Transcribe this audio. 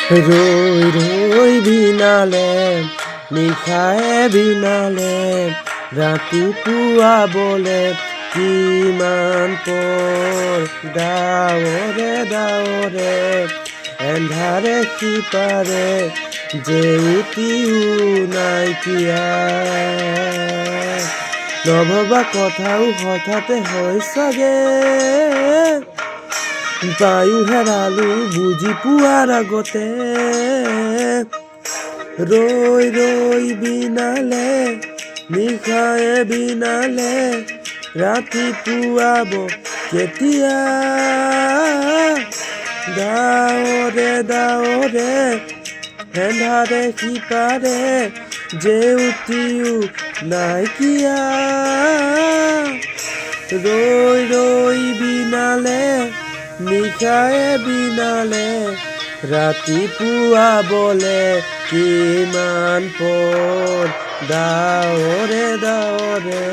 ৰৈ ৰৈ বিনালে নিশায়ে বিনালে ৰাতিপুৱাবলে কিমান পৰ ডাৱৰে ডাৱৰে এন্ধাৰে সিপাৰে জেউতিও নাইকিয়া নভবা কথাও হঠাতে হয় চাগে তাইও হেৰালো বুজি পোৱাৰ আগতে ৰৈ ৰৈ বিনালে নিশায়ে বিনালে ৰাতিপুৱাব কেতিয়া ডাৱৰে ডাৱৰে এন্ধাৰে সিপাৰে জেউতিও নাইকিয়া ৰৈ ৰৈ বিনালে নিশায়ে বিনালে ৰাতিপুৱাবলে কিমান পৰ ডাৱৰে ডাৱৰে